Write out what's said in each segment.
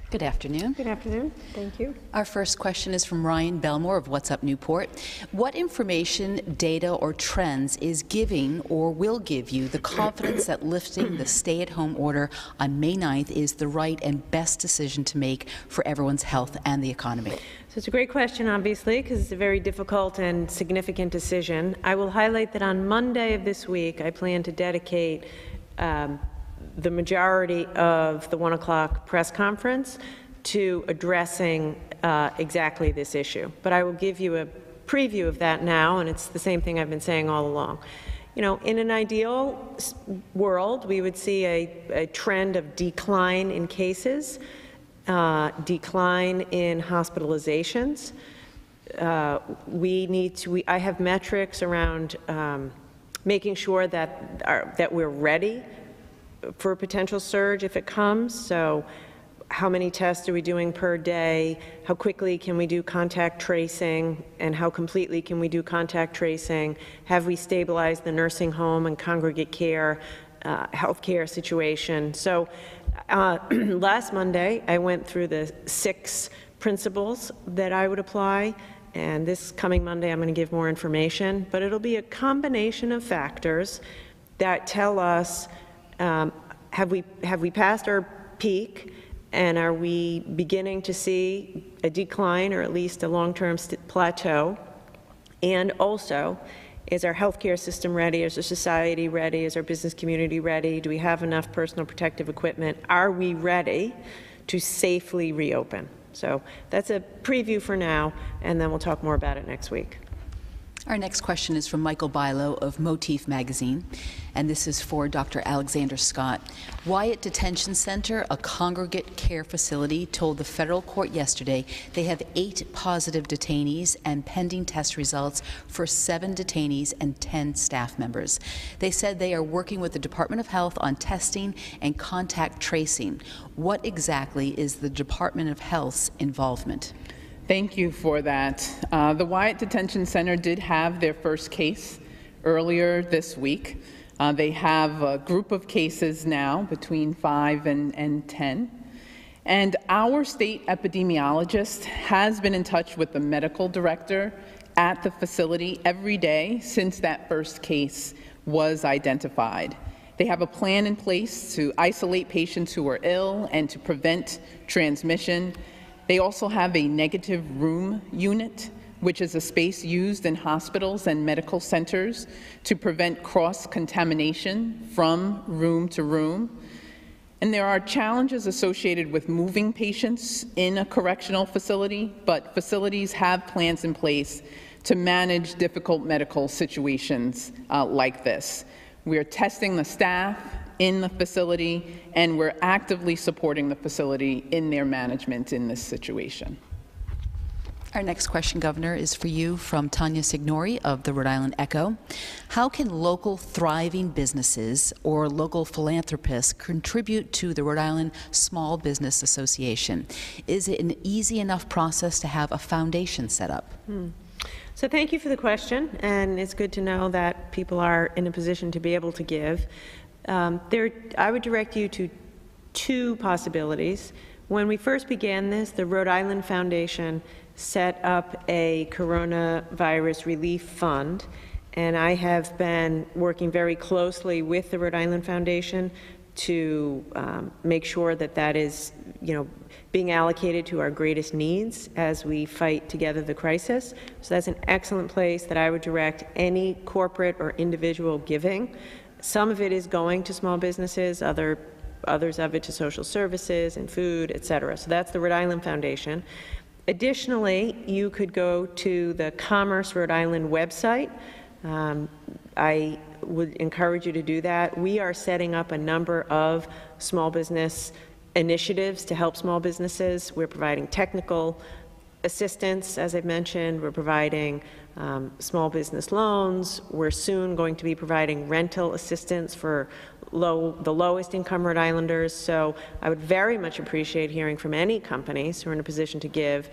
Good afternoon. Good afternoon. Thank you. Our first question is from Ryan Belmore of What's Up Newport. What information, data, or trends is giving or will give you the confidence that lifting the stay-at-home order on May 9th is the right and best decision to make for everyone's health and the economy? So it's a great question, obviously, because it's a very difficult and significant decision. I will highlight that on Monday of this week, I plan to dedicate the majority of the 1 o'clock press conference to addressing exactly this issue. But I will give you a preview of that now, and it's the same thing I've been saying all along. You know, in an ideal world, we would see a trend of decline in cases, decline in hospitalizations. I have metrics around making sure that we're ready for a potential surge if it comes. So how many tests are we doing per day? How quickly can we do contact tracing? And how completely can we do contact tracing? Have we stabilized the nursing home and congregate care healthcare situation? So last Monday, I went through the 6 principles that I would apply. And this coming Monday, I'm going to give more information. But it'll be a combination of factors that tell us have we passed our peak, and are we beginning to see a decline or at least a long-term plateau? And also, is our healthcare system ready? Is our society ready? Is our business community ready? Do we have enough personal protective equipment? Are we ready to safely reopen? So that's a preview for now, and then we'll talk more about it next week. Our next question is from Michael Bilo of Motif Magazine, and this is for Dr. Alexander-Scott. Wyatt Detention Center, a congregate care facility, told the federal court yesterday they have 8 positive detainees and pending test results for 7 detainees and 10 staff members. They said they are working with the Department of Health on testing and contact tracing. What exactly is the Department of Health's involvement? Thank you for that. The Wyatt Detention Center did have their first case earlier this week. They have a group of cases now between 5 and 10. And our state epidemiologist has been in touch with the medical director at the facility every day since that first case was identified. They have a plan in place to isolate patients who are ill and to prevent transmission. They also have a negative room unit, which is a space used in hospitals and medical centers to prevent cross-contamination from room to room. And there are challenges associated with moving patients in a correctional facility, but facilities have plans in place to manage difficult medical situations like this. We are testing the staff in the facility, and we're actively supporting the facility in their management in this situation. Our next question, Governor, is for you from Tanya Signori of the Rhode Island Echo. How can local thriving businesses or local philanthropists contribute to the Rhode Island Small Business Association? Is it an easy enough process to have a foundation set up? So thank you for the question, and it's good to know that people are in a position to be able to give. I would direct you to 2 possibilities. When we first began this, the Rhode Island Foundation set up a coronavirus relief fund, and I have been working very closely with the Rhode Island Foundation to make sure that that is, being allocated to our greatest needs as we fight together the crisis. So that's an excellent place that I would direct any corporate or individual giving. Some of it is going to small businesses, others of it to social services and food, et cetera. So that's the Rhode Island Foundation. Additionally, you could go to the Commerce Rhode Island website. I would encourage you to do that. We are setting up a number of small business initiatives to help small businesses. We're providing technical assistance, as I've mentioned. We're providing small business loans. We're soon going to be providing rental assistance for the lowest income Rhode Islanders. So I would very much appreciate hearing from any companies who are in a position to give.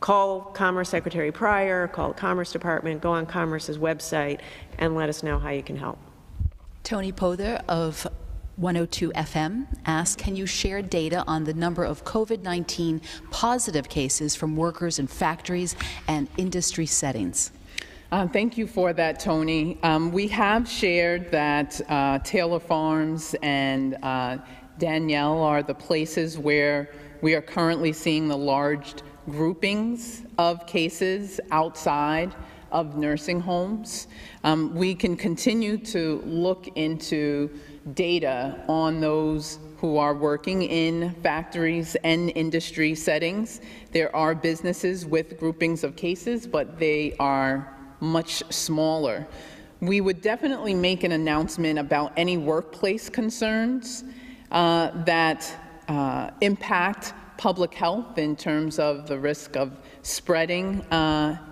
Call Commerce Secretary Pryor, call the Commerce Department, go on Commerce's website, and let us know how you can help. Tony Pother of 102 FM asks, can you share data on the number of COVID-19 positive cases from workers in factories and industry settings? Thank you for that, Tony. We have shared that Taylor Farms and Danielle are the places where we are currently seeing the large groupings of cases outside of nursing homes. We can continue to look into data on those who are working in factories and industry settings. There are businesses with groupings of cases, but they are much smaller. We would definitely make an announcement about any workplace concerns that impact public health in terms of the risk of spreading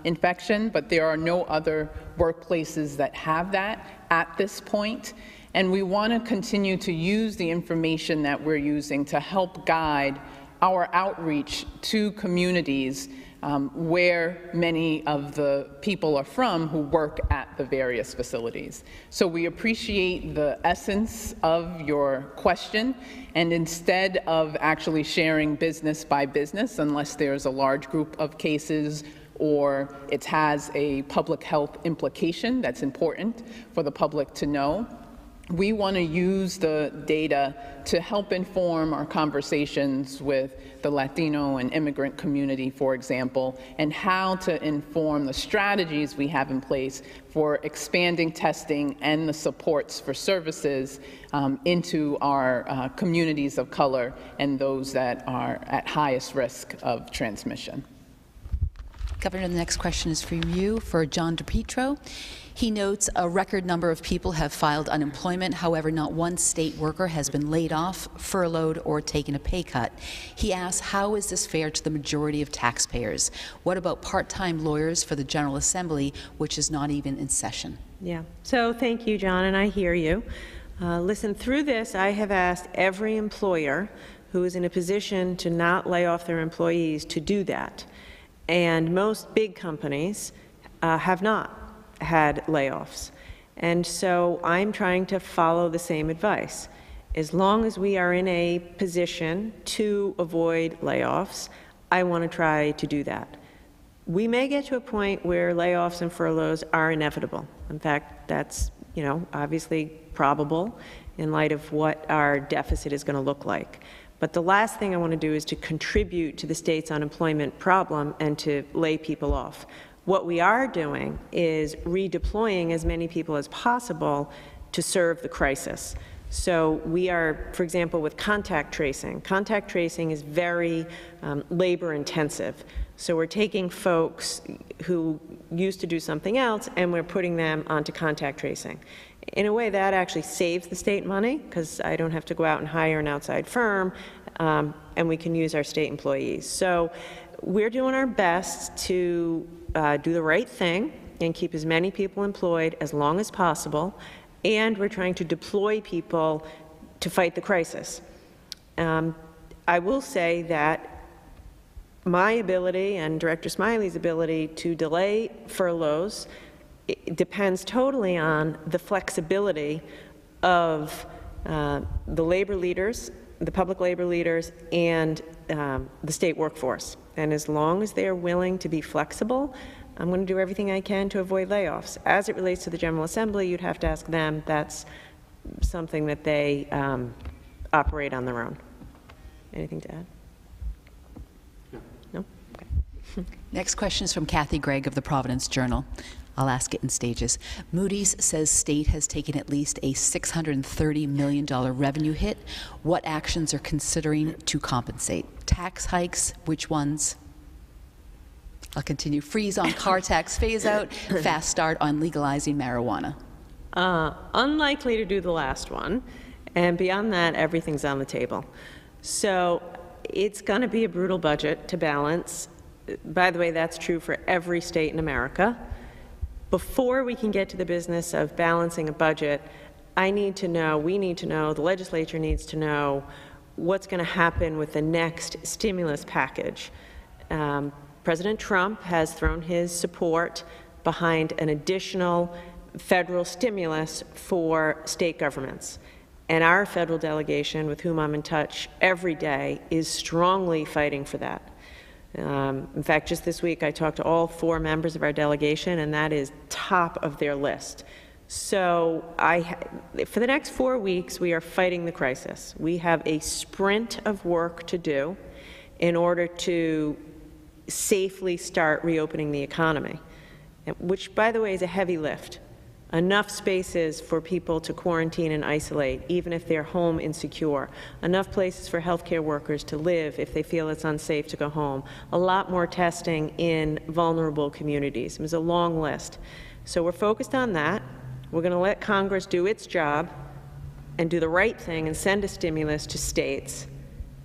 infection, but there are no other workplaces that have that at this point. And we want to continue to use the information that we're using to help guide our outreach to communities where many of the people are from who work at the various facilities. So we appreciate the essence of your question, and instead of actually sharing business by business, unless there's a large group of cases or it has a public health implication that's important for the public to know, we want to use the data to help inform our conversations with the Latino and immigrant community, for example, and how to inform the strategies we have in place for expanding testing and the supports for services into our communities of color and those that are at highest risk of transmission. Governor, the next question is from you, for John DePietro. He notes a record number of people have filed unemployment. However, not one state worker has been laid off, furloughed, or taken a pay cut. He asks, how is this fair to the majority of taxpayers? What about part-time lawyers for the General Assembly, which is not even in session? Yeah. So thank you, John, and I hear you. Listen, through this, I have asked every employer who is in a position to not lay off their employees to do that. And most big companies have not had layoffs. And so I'm trying to follow the same advice. As long as we are in a position to avoid layoffs, I want to try to do that. We may get to a point where layoffs and furloughs are inevitable. In fact, that's, obviously probable in light of what our deficit is going to look like. But the last thing I want to do is to contribute to the state's unemployment problem and to lay people off. What we are doing is redeploying as many people as possible to serve the crisis. So we are, for example, with contact tracing. Contact tracing is very labor intensive. So we're taking folks who used to do something else and we're putting them onto contact tracing. In a way, that actually saves the state money because I don't have to go out and hire an outside firm, and we can use our state employees. So we're doing our best to do the right thing and keep as many people employed as long as possible, and we're trying to deploy people to fight the crisis. I will say that my ability and Director Smiley's ability to delay furloughs depends totally on the flexibility of the labor leaders, the public labor leaders, and the state workforce. And as long as they are willing to be flexible, I'm going to do everything I can to avoid layoffs. As it relates to the General Assembly, you'd have to ask them. That's something that they operate on their own. Anything to add? No? Okay. Next question is from Kathy Gregg of the Providence Journal. I'll ask it in stages. Moody's says state has taken at least a $630 million revenue hit. What actions are considering to compensate? Tax hikes, which ones? I'll continue. Freeze on car tax phase out, fast start on legalizing marijuana. Unlikely to do the last one. And beyond that, everything's on the table. So it's going to be a brutal budget to balance. By the way, that's true for every state in America. Before we can get to the business of balancing a budget, I need to know, we need to know, the legislature needs to know what's going to happen with the next stimulus package. President Trump has thrown his support behind an additional federal stimulus for state governments. And our federal delegation, with whom I'm in touch every day, is strongly fighting for that. In fact, just this week, I talked to all 4 members of our delegation, and that is top of their list. So for the next 4 weeks, we are fighting the crisis. We have a sprint of work to do in order to safely start reopening the economy, which, by the way, is a heavy lift. Enough spaces for people to quarantine and isolate, even if they're home insecure. Enough places for healthcare workers to live if they feel it's unsafe to go home. A lot more testing in vulnerable communities. It was a long list. So we're focused on that. We're going to let Congress do its job and do the right thing and send a stimulus to states.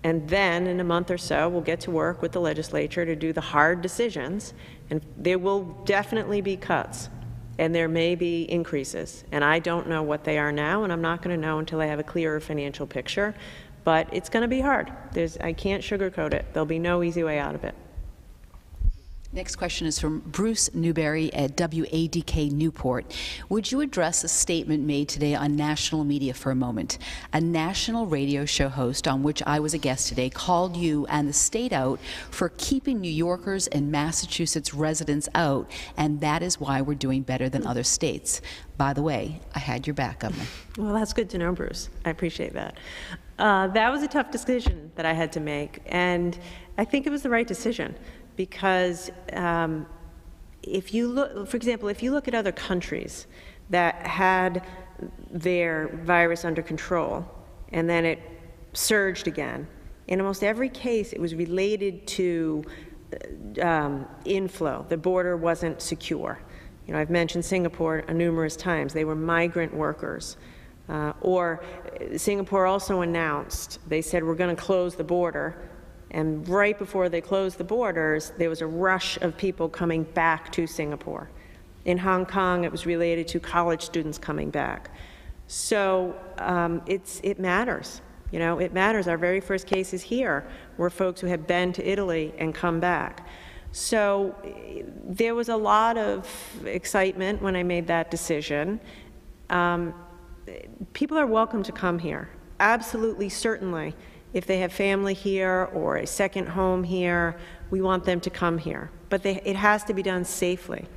And then in a month or so, we'll get to work with the legislature to do the hard decisions. And there will definitely be cuts. And there may be increases. And I don't know what they are now, and I'm not going to know until I have a clearer financial picture. But it's going to be hard. I can't sugarcoat it. There'll be no easy way out of it. Next question is from Bruce Newberry at WADK Newport. Would you address a statement made today on national media for a moment? A national radio show host, on which I was a guest today, called you and the state out for keeping New Yorkers and Massachusetts residents out, and that is why we're doing better than other states. By the way, I had your back, Governor. Well, that's good to know, Bruce. I appreciate that. That was a tough decision that I had to make, and I think it was the right decision. Because if you look, for example, if you look at other countries that had their virus under control and then it surged again, in almost every case it was related to inflow. The border wasn't secure. You know, I've mentioned Singapore numerous times. They were migrant workers. Or Singapore also announced, they said, we're going to close the border. And right before they closed the borders, there was a rush of people coming back to Singapore. In Hong Kong, it was related to college students coming back. So it matters. You know, it matters. Our very first cases here were folks who had been to Italy and come back. So there was a lot of excitement when I made that decision. People are welcome to come here. Absolutely, certainly. If they have family here or a second home here, we want them to come here. But it has to be done safely.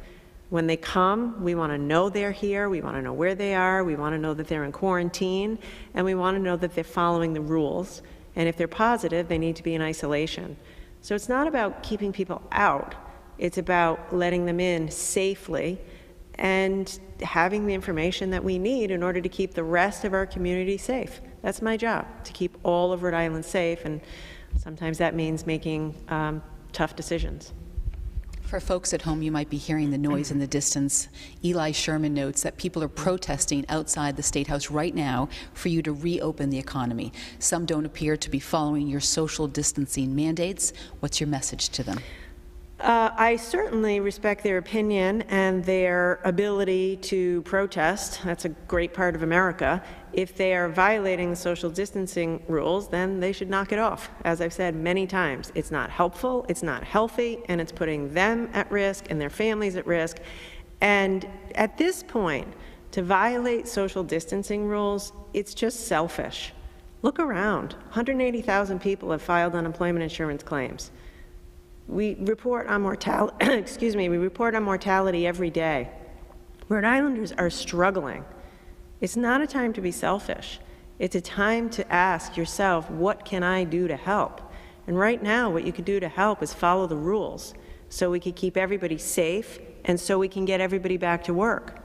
When they come, we want to know they're here, we want to know where they are, we want to know that they're in quarantine, and we want to know that they're following the rules. And if they're positive, they need to be in isolation. So it's not about keeping people out, it's about letting them in safely and having the information that we need in order to keep the rest of our community safe. That's my job, to keep all of Rhode Island safe, and sometimes that means making tough decisions. For folks at home, you might be hearing the noise in the distance. Eli Sherman notes that people are protesting outside the State House right now for you to reopen the economy. Some don't appear to be following your social distancing mandates. What's your message to them? I certainly respect their opinion and their ability to protest. That's a great part of America. If they are violating the social distancing rules, then they should knock it off. As I've said many times, it's not helpful, it's not healthy, and it's putting them at risk and their families at risk. And at this point, to violate social distancing rules, it's just selfish. Look around. 180,000 people have filed unemployment insurance claims. We report on mortality, we report on mortality every day. Rhode Islanders are struggling. It's not a time to be selfish. It's a time to ask yourself, what can I do to help? And right now, what you can do to help is follow the rules so we can keep everybody safe and so we can get everybody back to work.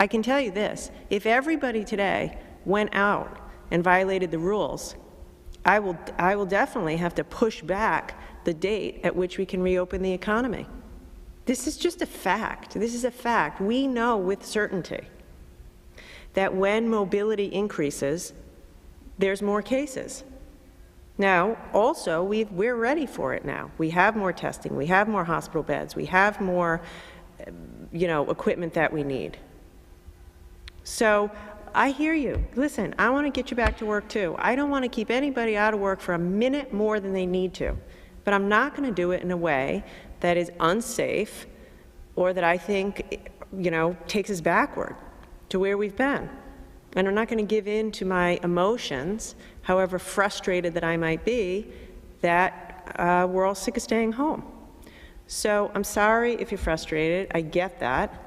I can tell you this, if everybody today went out and violated the rules, I will definitely have to push back the date at which we can reopen the economy. This is just a fact. This is a fact. We know with certainty that when mobility increases, there's more cases. Now, also, we're ready for it now. We have more testing. We have more hospital beds. We have more, equipment that we need. So I hear you. Listen, I want to get you back to work too. I don't want to keep anybody out of work for a minute more than they need to. But I'm not going to do it in a way that is unsafe or that I think, takes us backward to where we've been. and I'm not going to give in to my emotions, however frustrated that I might be, that we're all sick of staying home. So I'm sorry if you're frustrated. I get that.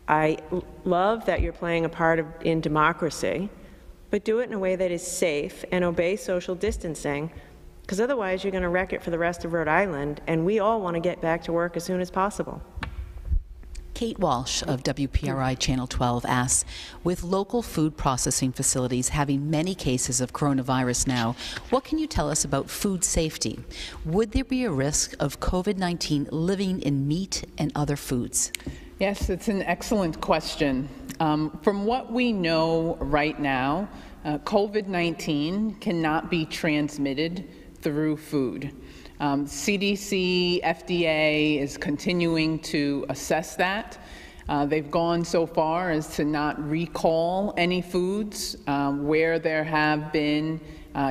I love that you're playing a part in democracy, but do it in a way that is safe and obey social distancing, because otherwise you're going to wreck it for the rest of Rhode Island, and we all want to get back to work as soon as possible. Kate Walsh of WPRI Channel 12 asks, with local food processing facilities having many cases of coronavirus now, what can you tell us about food safety? Would there be a risk of COVID-19 living in meat and other foods? Yes, it's an excellent question. From what we know right now, COVID-19 cannot be transmitted through food. CDC, FDA is continuing to assess that. They've gone so far as to not recall any foods where there have been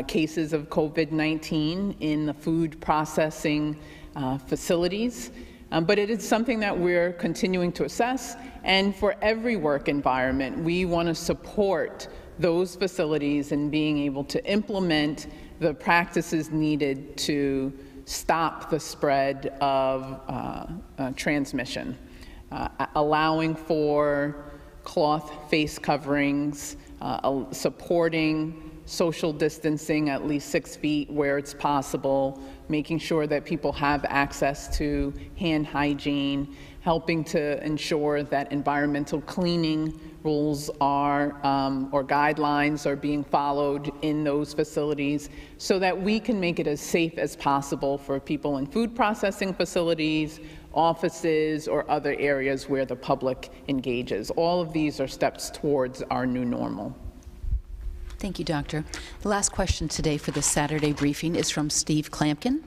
cases of COVID-19 in the food processing facilities. But it is something that we're continuing to assess. And for every work environment, we want to support those facilities in being able to implement the practices needed to stop the spread of transmission, allowing for cloth face coverings, supporting social distancing at least 6 feet where it's possible, making sure that people have access to hand hygiene, helping to ensure that environmental cleaning rules are, or guidelines are being followed in those facilities so that we can make it as safe as possible for people in food processing facilities, offices, or other areas where the public engages. All of these are steps towards our new normal. Thank you, Doctor. The last question today for this Saturday briefing is from Steve Clampkin.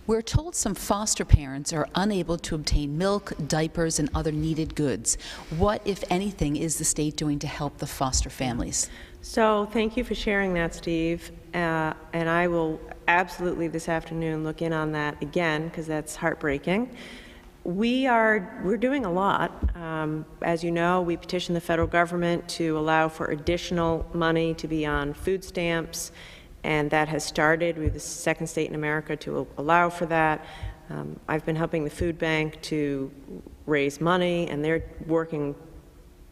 We're told some foster parents are unable to obtain milk, diapers, and other needed goods. What, if anything, is the state doing to help the foster families? So thank you for sharing that, Steve. And I will absolutely this afternoon look in on that again, because that's heartbreaking. We're doing a lot. As you know, we petitioned the federal government to allow for additional money to be on food stamps, and that has started. We're the second state in America to allow for that. I've been helping the food bank to raise money, and they're working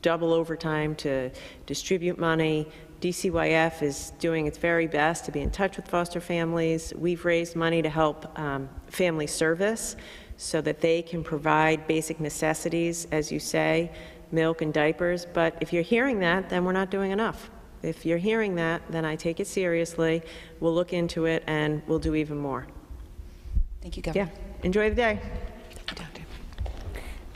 double overtime to distribute money. DCYF is doing its very best to be in touch with foster families. We've raised money to help family service so that they can provide basic necessities, as you say, milk and diapers. But if you're hearing that, then we're not doing enough. If you're hearing that, then I take it seriously. We'll look into it, and we'll do even more. Thank you, Governor. Yeah. Enjoy the day. Thank you, Doctor.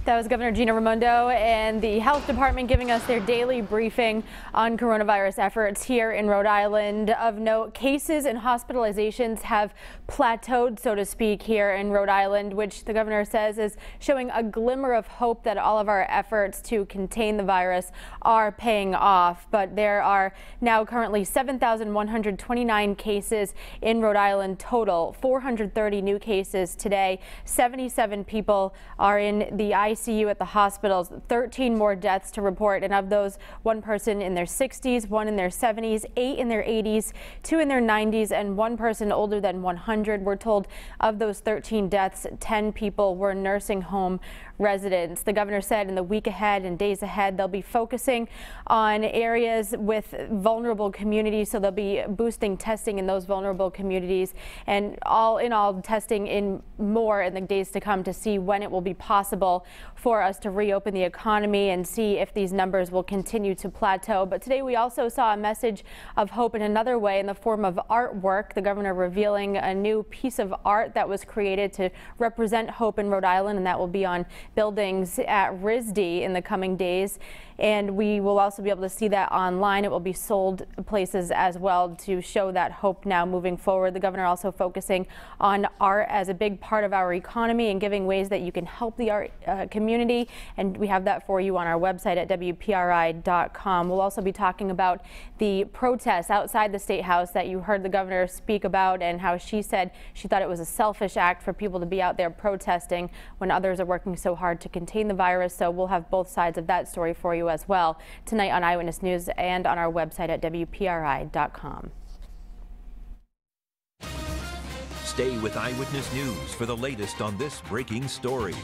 That was Governor Gina Raimondo and the Health Department giving us their daily briefing on coronavirus efforts here in Rhode Island. Of note, cases and hospitalizations have plateaued, so to speak, here in Rhode Island, which the governor says is showing a glimmer of hope that all of our efforts to contain the virus are paying off. But there are now currently 7,129 cases in Rhode Island total, 430 new cases today. 77 people are in the ICU at the hospitals, 13 more deaths to report, and of those, one person in their 60s, one in their 70s, 8 in their 80s, 2 in their 90s, and one person older than 100. We're told of those 13 deaths, 10 people were nursing home residents. The governor said in the week ahead and days ahead, they'll be focusing on areas with vulnerable communities, so they'll be boosting testing in those vulnerable communities, and all in all, testing in more in the days to come to see when it will be possible for us to reopen the economy and see if these numbers will continue to plateau. But today we also saw a message of hope in another way in the form of artwork. The governor revealing a new piece of art that was created to represent hope in Rhode Island, and that will be on buildings at RISD in the coming days. And we will also be able to see that online. It will be sold places as well to show that hope now moving forward. The governor also focusing on art as a big part of our economy and giving ways that you can help the art community. And we have that for you on our website at WPRI.com. We'll also be talking about the protests outside the State House that you heard the governor speak about, and how she said she thought it was a selfish act for people to be out there protesting when others are working so hard hard to contain the virus. So we'll have both sides of that story for you as well tonight on Eyewitness News and on our website at WPRI.com. Stay with Eyewitness News for the latest on this breaking story.